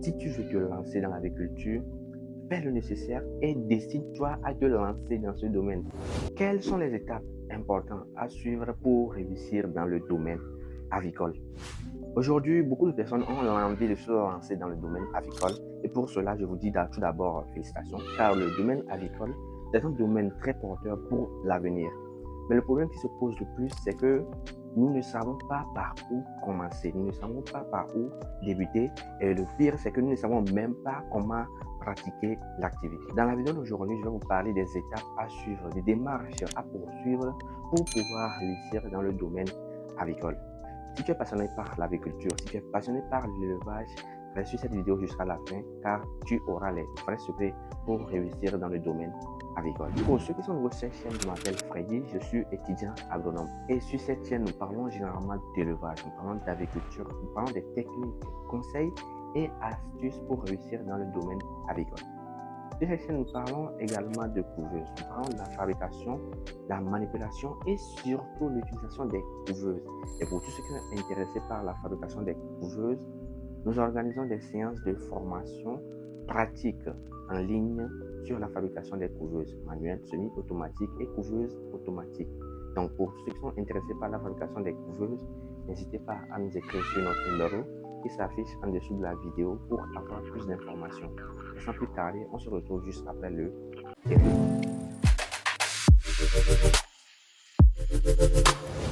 Si tu veux te lancer dans l'agriculture, fais le nécessaire et décide-toi à te lancer dans ce domaine. Quelles sont les étapes importantes à suivre pour réussir dans le domaine avicole? Aujourd'hui, beaucoup de personnes ont l'envie de se lancer dans le domaine avicole et pour cela, je vous dis tout d'abord félicitations car le domaine avicole, c'est un domaine très porteur pour l'avenir. Mais le problème qui se pose le plus, c'est que nous ne savons pas par où commencer, nous ne savons pas par où débuter et le pire, c'est que nous ne savons même pas comment pratiquer l'activité. Dans la vidéo d'aujourd'hui, je vais vous parler des étapes à suivre, des démarches à poursuivre pour pouvoir réussir dans le domaine avicole. Si tu es passionné par l'agriculture, si tu es passionné par l'élevage, reste sur cette vidéo jusqu'à la fin car tu auras les vrais secrets pour réussir dans le domaine avicole. Pour ceux qui sont nouveaux sur cette chaîne, je m'appelle Freddy, je suis étudiant agronome. Et sur cette chaîne, nous parlons généralement d'élevage, nous parlons d'agriculture, nous parlons des techniques, conseils et astuces pour réussir dans le domaine avicole. Sur cette chaîne, nous parlons également de couveuses. Nous parlons de la fabrication, la manipulation et surtout l'utilisation des couveuses. Et pour tous ceux qui sont intéressés par la fabrication des couveuses, nous organisons des séances de formation pratique en ligne sur la fabrication des couveuses manuelles, semi-automatiques et couveuses automatiques. Donc, pour ceux qui sont intéressés par la fabrication des couveuses, n'hésitez pas à nous écrire sur notre numéro qui s'affiche en dessous de la vidéo pour avoir plus d'informations. Et sans plus tarder, on se retrouve juste après le début.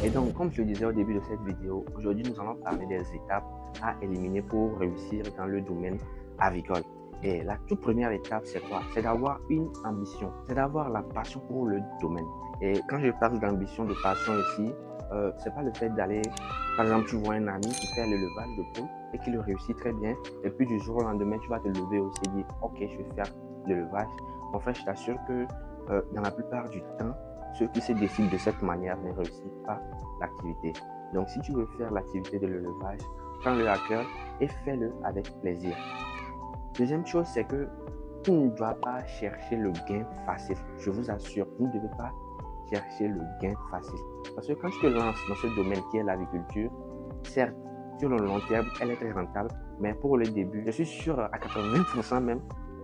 Et donc, comme je le disais au début de cette vidéo, aujourd'hui nous allons parler des étapes à éliminer pour réussir dans le domaine avicole. Et la toute première étape, c'est quoi? C'est d'avoir une ambition, c'est d'avoir la passion pour le domaine. Et quand je parle d'ambition, de passion ici, c'est pas le fait d'aller, par exemple, tu vois un ami qui fait l'élevage de poules et qui le réussit très bien, et puis du jour au lendemain, tu vas te lever aussi et dire, ok, je vais faire l'élevage. En fait, je t'assure que dans la plupart du temps, ceux qui se décident de cette manière ne réussissent pas l'activité. Donc, si tu veux faire l'activité de l'élevage, prends-le à cœur et fais-le avec plaisir. Deuxième chose, c'est que tu ne dois pas chercher le gain facile. Je vous assure, vous ne devez pas chercher le gain facile. Parce que quand tu te lances dans ce domaine qui est l'agriculture, certes, sur le long terme, elle est très rentable, mais pour le début, je suis sûr à 80% même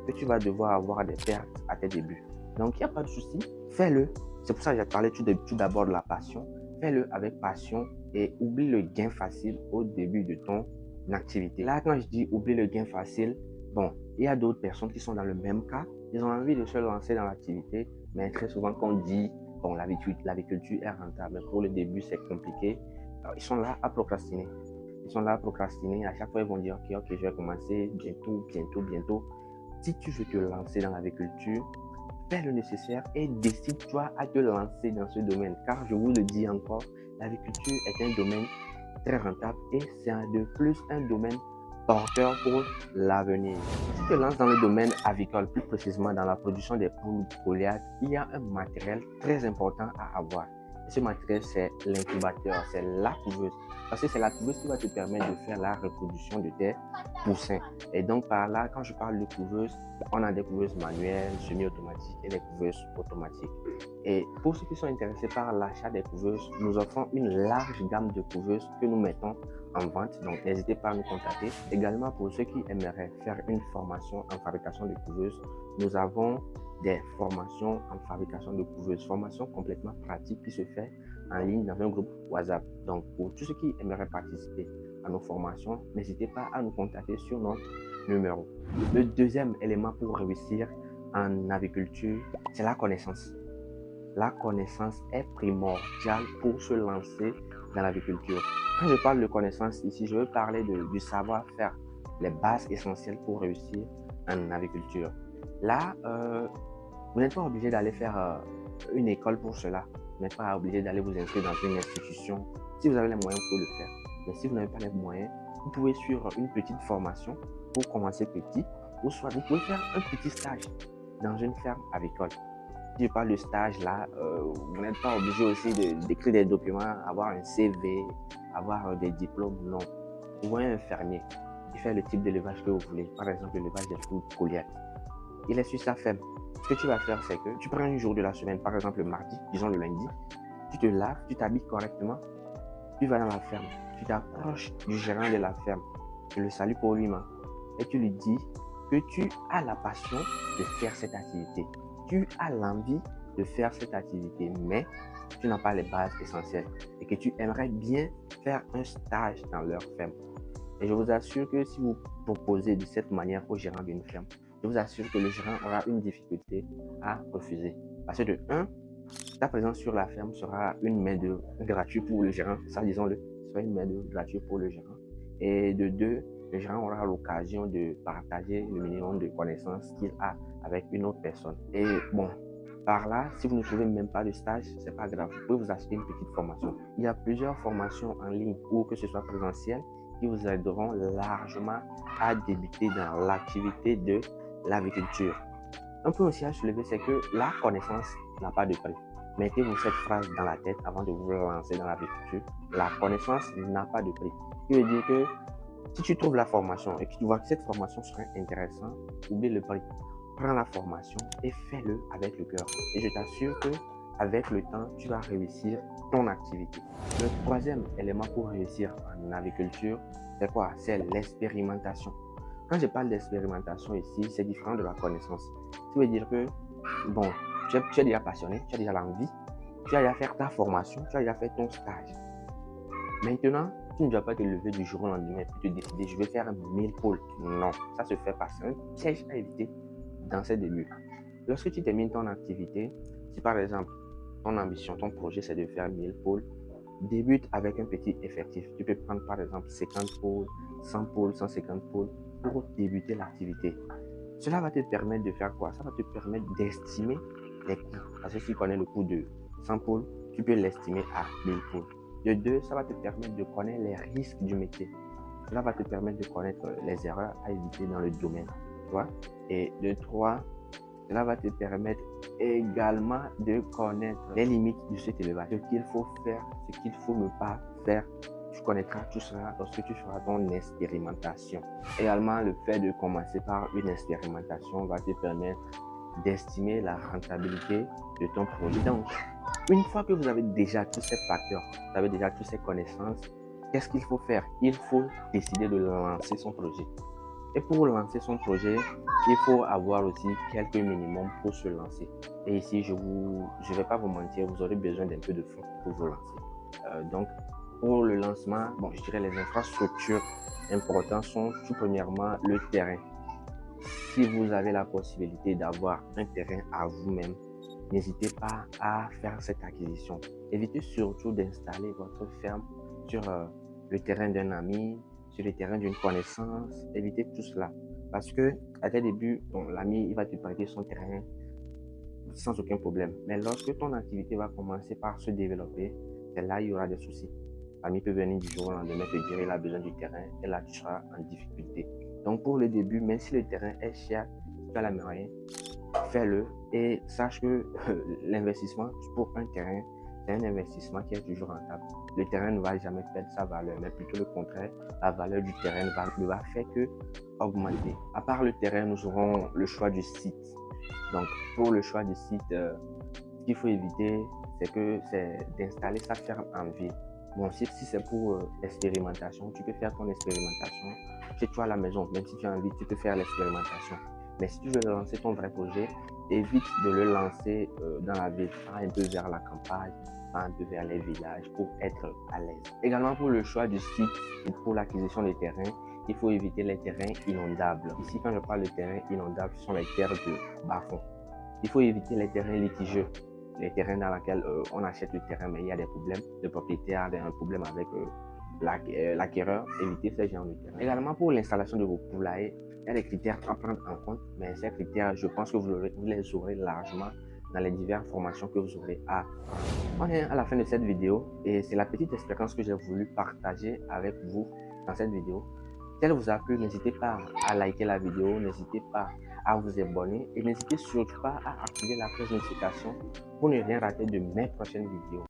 que tu vas devoir avoir des pertes à tes débuts. Donc, il n'y a pas de souci, fais-le. C'est pour ça que j'ai parlé tout d'abord de la passion. Fais-le avec passion et oublie le gain facile au début de ton activité. Là, quand je dis oublie le gain facile, bon, il y a d'autres personnes qui sont dans le même cas. Ils ont envie de se lancer dans l'activité, mais très souvent, quand on dit, bon, l'agriculture est rentable, mais pour le début, c'est compliqué. Alors, ils sont là à procrastiner. Ils sont là à procrastiner. À chaque fois, ils vont dire, ok, je vais commencer bientôt. Si tu veux te lancer dans l'agriculture, fais le nécessaire et décide-toi à te lancer dans ce domaine. Car je vous le dis encore, l'agriculture est un domaine très rentable et c'est de plus un domaine porteur pour l'avenir. Si tu te lances dans le domaine avicole, plus précisément dans la production des poules goliaths, il y a un matériel très important à avoir. Et ce matériel, c'est l'incubateur, c'est la couveuse. Parce que c'est la couveuse qui va te permettre de faire la reproduction de tes poussins. Et donc par là, quand je parle de couveuse, on a des couveuses manuelles, semi-automatiques et des couveuses automatiques. Et pour ceux qui sont intéressés par l'achat des couveuses, nous offrons une large gamme de couveuses que nous mettons en vente. Donc, n'hésitez pas à nous contacter. Également, pour ceux qui aimeraient faire une formation en fabrication de couveuses, nous avons des formations en fabrication de couveuses, formation complètement pratique qui se fait en ligne dans un groupe WhatsApp. Donc, pour tous ceux qui aimeraient participer à nos formations, n'hésitez pas à nous contacter sur notre numéro. Le deuxième élément pour réussir en aviculture, c'est la connaissance. La connaissance est primordiale pour se lancer dans l'agriculture. Quand je parle de connaissance ici, je veux parler du savoir-faire, les bases essentielles pour réussir en agriculture. Là, vous n'êtes pas obligé d'aller faire une école pour cela. Vous n'êtes pas obligé d'aller vous inscrire dans une institution. Si vous avez les moyens, vous pouvez le faire. Mais si vous n'avez pas les moyens, vous pouvez suivre une petite formation pour commencer petit. Ou soit vous pouvez faire un petit stage dans une ferme avicole. Si je parle de stage là, vous n'êtes pas obligé aussi d'écrire des documents, avoir un CV, avoir des diplômes, non. Vous voyez un fermier qui fait le type d'élevage que vous voulez, par exemple l'élevage des poules goliaths. Il est sur sa ferme. Ce que tu vas faire, c'est que tu prends un jour de la semaine, par exemple le mardi, disons le lundi, tu te laves, tu t'habilles correctement, tu vas dans la ferme, tu t'approches du gérant de la ferme, tu le salues poliment, et tu lui dis que tu as la passion de faire cette activité. Tu as l'envie de faire cette activité, mais tu n'as pas les bases essentielles et que tu aimerais bien faire un stage dans leur ferme. Et je vous assure que si vous proposez de cette manière au gérant d'une ferme, je vous assure que le gérant aura une difficulté à refuser. Parce que de un, ta présence sur la ferme sera une main-d'œuvre gratuite pour le gérant. Ça, disons-le, sera une main-d'œuvre gratuite pour le gérant. Et de deux, le gérant aura l'occasion de partager le minimum de connaissances qu'il a avec une autre personne. Et bon, par là, si vous ne trouvez même pas de stage, c'est pas grave. Vous pouvez vous acheter une petite formation. Il y a plusieurs formations en ligne ou que ce soit présentiel qui vous aideront largement à débuter dans l'activité de l'aviculture. Un point aussi à soulever, c'est que la connaissance n'a pas de prix. Mettez-vous cette phrase dans la tête avant de vous lancer dans l'agriculture. La connaissance n'a pas de prix. Ce qui veut dire que si tu trouves la formation et que tu vois que cette formation serait intéressante, oublie le prix. Prends la formation et fais-le avec le cœur. Et je t'assure que avec le temps, tu vas réussir ton activité. Le troisième élément pour réussir en agriculture, c'est quoi? C'est l'expérimentation. Quand je parle d'expérimentation ici, c'est différent de la connaissance. Ça veut dire que, bon, tu es déjà passionné, tu as déjà l'envie, tu as déjà fait ta formation, tu as déjà fait ton stage. Maintenant, tu ne dois pas te lever du jour au lendemain et te décider, je vais faire 1000 pôles. Non, ça se fait pas. C'est un piège à éviter dans ces débuts. Lorsque tu termines ton activité, si par exemple, ton ambition, ton projet, c'est de faire 1000 pôles, débute avec un petit effectif. Tu peux prendre par exemple 50 pôles, 100 pôles, 150 pôles pour débuter l'activité. Cela va te permettre de faire quoi? Ça va te permettre d'estimer les coûts. Parce que si tu connais le coût de 100 pôles, tu peux l'estimer à 1000 pôles. De deux, ça va te permettre de connaître les risques du métier. Cela va te permettre de connaître les erreurs à éviter dans le domaine. Tu vois? Et de trois, cela va te permettre également de connaître les limites de cet élevage. Ce qu'il faut faire, ce qu'il ne faut ne pas faire. Tu connaîtras tout cela lorsque tu feras ton expérimentation. Également, le fait de commencer par une expérimentation va te permettre d'estimer la rentabilité de ton projet. Donc, une fois que vous avez déjà tous ces facteurs, vous avez déjà toutes ces connaissances, qu'est-ce qu'il faut faire? Il faut décider de lancer son projet. Et pour lancer son projet, il faut avoir aussi quelques minimums pour se lancer. Et ici, je vais pas vous mentir, vous aurez besoin d'un peu de fonds pour vous lancer. Donc, pour le lancement, bon, je dirais les infrastructures importantes sont tout premièrement le terrain. Si vous avez la possibilité d'avoir un terrain à vous-même, n'hésitez pas à faire cette acquisition. Évitez surtout d'installer votre ferme sur le terrain d'un ami, sur le terrain d'une connaissance. Évitez tout cela. Parce que à tes débuts, bon, l'ami il va te prêter son terrain sans aucun problème. Mais lorsque ton activité va commencer par se développer, c'est là il y aura des soucis. L'ami peut venir du jour au lendemain te dire qu'il a besoin du terrain et là tu seras en difficulté. Donc pour le début, même si le terrain est cher, tu as la moyen, fais-le et sache que l'investissement pour un terrain, c'est un investissement qui est toujours rentable. Le terrain ne va jamais perdre sa valeur, mais plutôt le contraire, la valeur du terrain ne va faire que augmenter. À part le terrain, nous aurons le choix du site. Donc pour le choix du site, ce qu'il faut éviter, c'est d'installer sa ferme en ville. Bon, si c'est pour l'expérimentation, tu peux faire ton expérimentation chez toi à la maison. Même si tu as envie, tu peux faire l'expérimentation. Mais si tu veux lancer ton vrai projet, évite de le lancer dans la ville, pas un peu vers la campagne, pas un peu vers les villages pour être à l'aise. Également pour le choix du site et pour l'acquisition des terrains, il faut éviter les terrains inondables. Ici, quand je parle de terrains inondables, ce sont les terres de bas-fond. Il faut éviter les terrains litigieux. Les terrains dans lesquels on achète le terrain, mais il y a des problèmes. Le propriétaire a un problème avec l'acquéreur. Évitez ces genres de terrain. Également, pour l'installation de vos poulaillers, il y a des critères à prendre en compte, mais ces critères, je pense que vous les aurez largement dans les diverses formations que vous aurez à prendre. On est à la fin de cette vidéo et c'est la petite expérience que j'ai voulu partager avec vous dans cette vidéo. Si elle vous a plu, n'hésitez pas à liker la vidéo, n'hésitez pas à vous abonner et n'hésitez surtout pas à activer la cloche de notification pour ne rien rater de mes prochaines vidéos.